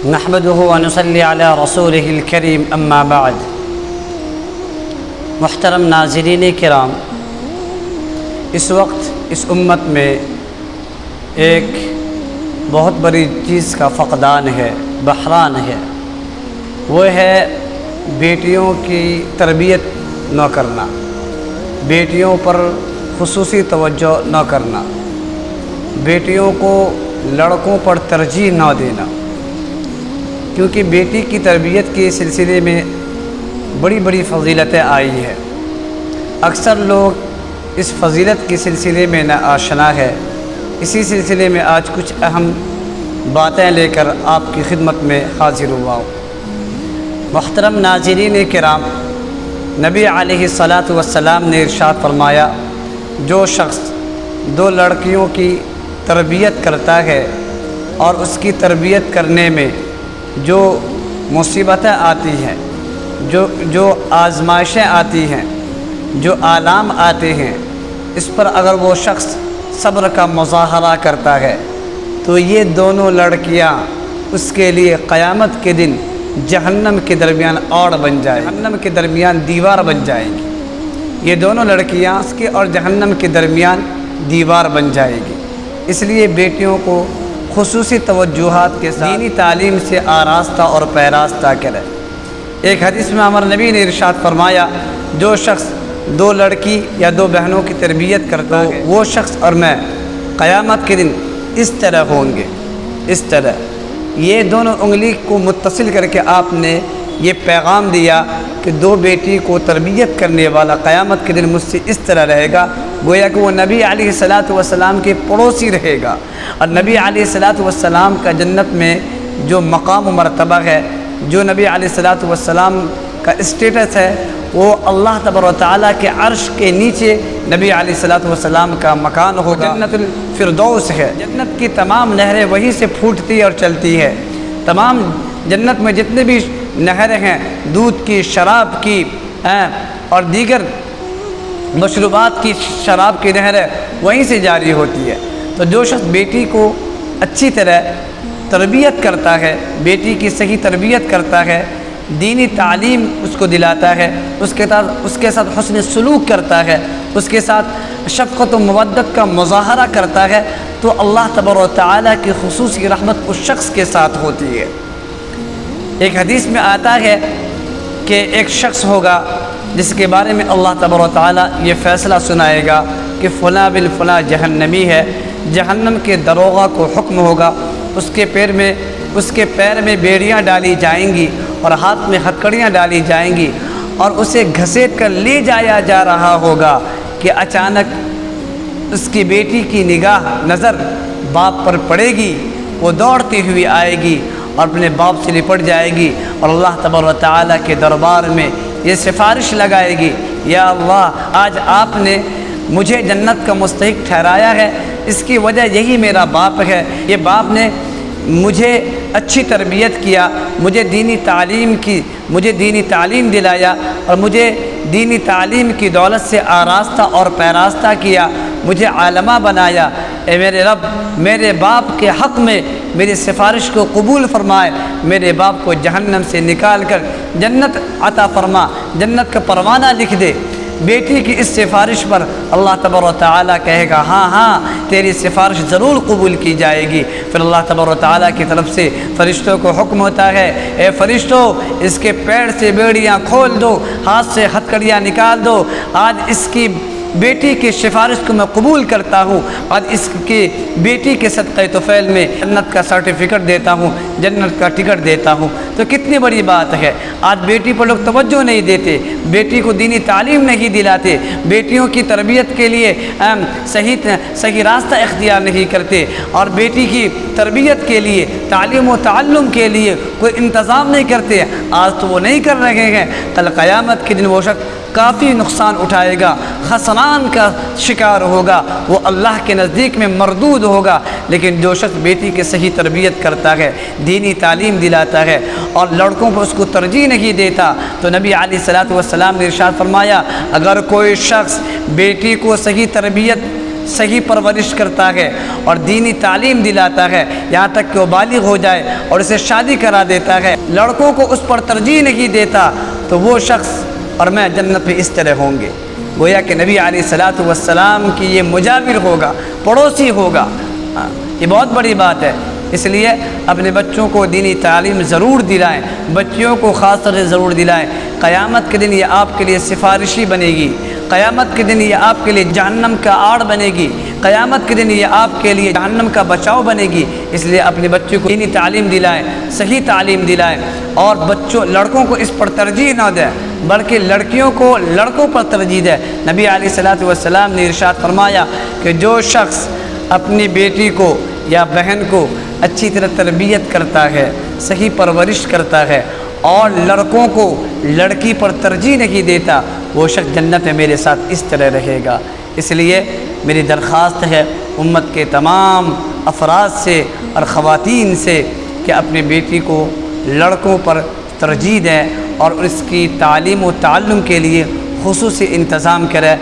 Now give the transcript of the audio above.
نحمده ونصلي على رسوله الكريم اما بعد۔ محترم ناظرین کرام، اس وقت اس امت میں ایک بہت بڑی چیز کا فقدان ہے، بحران ہے، وہ ہے بیٹیوں کی تربیت نہ کرنا، بیٹیوں پر خصوصی توجہ نہ کرنا، بیٹیوں کو لڑکوں پر ترجیح نہ دینا، کیونکہ بیٹی کی تربیت کے سلسلے میں بڑی بڑی فضیلتیں آئی ہیں۔ اکثر لوگ اس فضیلت کے سلسلے میں نہ آشنا ہے۔ اسی سلسلے میں آج کچھ اہم باتیں لے کر آپ کی خدمت میں حاضر ہوا ہوں۔ محترم ناظرین کرام، نبی علیہ الصلاۃ والسلام نے ارشاد فرمایا، جو شخص دو لڑکیوں کی تربیت کرتا ہے اور اس کی تربیت کرنے میں جو مصیبتیں آتی ہیں، جو آزمائشیں آتی ہیں، جو آلام آتے ہیں، اس پر اگر وہ شخص صبر کا مظاہرہ کرتا ہے تو یہ دونوں لڑکیاں اس کے لیے قیامت کے دن جہنم کے درمیان اوڑ بن جائیں گی، جہنم کے درمیان دیوار بن جائیں گی۔ یہ دونوں لڑکیاں اس کے اور جہنم کے درمیان دیوار بن جائے گی۔ اس لیے بیٹیوں کو خصوصی توجہات کے ساتھ دینی تعلیم سے آراستہ اور پیراستہ کرے۔ ایک حدیث میں ہمارے نبی نے ارشاد فرمایا، جو شخص دو لڑکی یا دو بہنوں کی تربیت کرتا ہے، وہ شخص اور میں قیامت کے دن اس طرح ہوں گے، اس طرح۔ یہ دونوں انگلی کو متصل کر کے آپ نے یہ پیغام دیا کہ دو بیٹی کو تربیت کرنے والا قیامت کے دن مجھ سے اس طرح رہے گا، گویا کہ وہ نبی علیہ الصلاۃ والسلام کے پڑوسی رہے گا۔ اور نبی علیہ الصلاۃ والسلام کا جنت میں جو مقام و مرتبہ ہے، جو نبی علیہ الصلاۃ والسلام کا اسٹیٹس ہے، وہ اللہ تبارک و تعالیٰ کے عرش کے نیچے نبی علیہ الصلاۃ والسلام کا مکان ہوگا۔ جنت الفردوس ہے، جنت کی تمام نہریں وہیں سے پھوٹتی اور چلتی ہے۔ تمام جنت میں جتنے بھی نہریں ہیں، دودھ کی، شراب کی اور دیگر مشروبات کی، شراب کی نہریں وہیں سے جاری ہوتی ہے۔ تو جو شخص بیٹی کو اچھی طرح تربیت کرتا ہے، بیٹی کی صحیح تربیت کرتا ہے، دینی تعلیم اس کو دلاتا ہے، اس کے ساتھ حسن سلوک کرتا ہے، اس کے ساتھ شفقت و مودت کا مظاہرہ کرتا ہے، تو اللہ تبارک و تعالیٰ کی خصوصی رحمت اس شخص کے ساتھ ہوتی ہے۔ ایک حدیث میں آتا ہے کہ ایک شخص ہوگا جس کے بارے میں اللہ تبارک و تعالیٰ یہ فیصلہ سنائے گا کہ فلاں بن فلاں جہنمی ہے۔ جہنم کے دروغہ کو حکم ہوگا، اس کے پیر میں بیڑیاں ڈالی جائیں گی اور ہاتھ میں ہتکڑیاں ڈالی جائیں گی، اور اسے گھسیٹ کر لے جایا جا رہا ہوگا کہ اچانک اس کی بیٹی کی نظر باپ پر پڑے گی، وہ دوڑتی ہوئی آئے گی اور اپنے باپ سے لپٹ جائے گی اور اللہ تبارک و تعالیٰ کے دربار میں یہ سفارش لگائے گی، یا اللہ، آج آپ نے مجھے جنت کا مستحق ٹھہرایا ہے، اس کی وجہ یہی میرا باپ ہے۔ یہ باپ نے مجھے اچھی تربیت کیا، مجھے دینی تعلیم دلایا اور مجھے دینی تعلیم کی دولت سے آراستہ اور پیراستہ کیا، مجھے عالمہ بنایا۔ اے میرے رب، میرے باپ کے حق میں میری سفارش کو قبول فرمائے، میرے باپ کو جہنم سے نکال کر جنت عطا فرما، جنت کا پروانہ لکھ دے۔ بیٹی کی اس سفارش پر اللہ تبارک و تعالیٰ کہے گا، ہاں ہاں، تیری سفارش ضرور قبول کی جائے گی۔ پھر اللہ تبارک و تعالیٰ کی طرف سے فرشتوں کو حکم ہوتا ہے، اے فرشتوں، اس کے پیر سے بیڑیاں کھول دو، ہاتھ سے ہتکڑیاں نکال دو، آج اس کی بیٹی کی سفارش کو میں قبول کرتا ہوں اور اس کی بیٹی کے صدقہ طفیل میں جنت کا سرٹیفکیٹ دیتا ہوں، جنت کا ٹکٹ دیتا ہوں۔ تو کتنی بڑی بات ہے۔ آج بیٹی پر لوگ توجہ نہیں دیتے، بیٹی کو دینی تعلیم نہیں دلاتے، بیٹیوں کی تربیت کے لیے صحیح راستہ اختیار نہیں کرتے، اور بیٹی کی تربیت کے لیے، تعلیم و تعلم کے لیے کوئی انتظام نہیں کرتے۔ آج تو وہ نہیں کر رہے ہیں، کل قیامت کے دن وہ شخص کافی نقصان اٹھائے گا، خسران کا شکار ہوگا، وہ اللہ کے نزدیک میں مردود ہوگا۔ لیکن جو شخص بیٹی کی صحیح تربیت کرتا ہے، دینی تعلیم دلاتا ہے اور لڑکوں پر اس کو ترجیح نہیں دیتا، تو نبی علیہ الصلاۃ والسلام نے ارشاد فرمایا، اگر کوئی شخص بیٹی کو صحیح تربیت صحیح پرورش کرتا ہے اور دینی تعلیم دلاتا ہے یہاں تک کہ وہ بالغ ہو جائے اور اسے شادی کرا دیتا ہے، لڑکوں کو اس پر ترجیح نہیں دیتا، تو وہ شخص اور میں جنت میں اس طرح ہوں گے، گویا کہ نبی علیہ الصلاۃ والسلام کی یہ مجاور ہوگا، پڑوسی ہوگا۔ یہ بہت بڑی بات ہے، اس لیے اپنے بچوں کو دینی تعلیم ضرور دلائیں، بچیوں کو خاص طور سے ضرور دلائیں۔ قیامت کے دن یہ آپ کے لیے سفارشی بنے گی، قیامت کے دن یہ آپ کے لیے جہنم کا آڑ بنے گی، قیامت کے دن یہ آپ کے لیے جہنم کا بچاؤ بنے گی۔ اس لیے اپنے بچوں کو دینی تعلیم دلائیں، صحیح تعلیم دلائیں، اور لڑکوں کو اس پر ترجیح نہ دیں بلکہ لڑکیوں کو لڑکوں پر ترجیح دیں۔ نبی علیہ الصلاۃ والسلام نے ارشاد فرمایا کہ جو شخص اپنی بیٹی کو یا بہن کو اچھی طرح تربیت کرتا ہے، صحیح پرورش کرتا ہے اور لڑکوں کو لڑکی پر ترجیح نہیں دیتا، وہ شخص جنت میں میرے ساتھ اس طرح رہے گا۔ اس لیے میری درخواست ہے امت کے تمام افراد سے اور خواتین سے کہ اپنی بیٹی کو لڑکوں پر ترجیح دیں اور اس کی تعلیم و تعلم کے لیے خصوصی انتظام کریں۔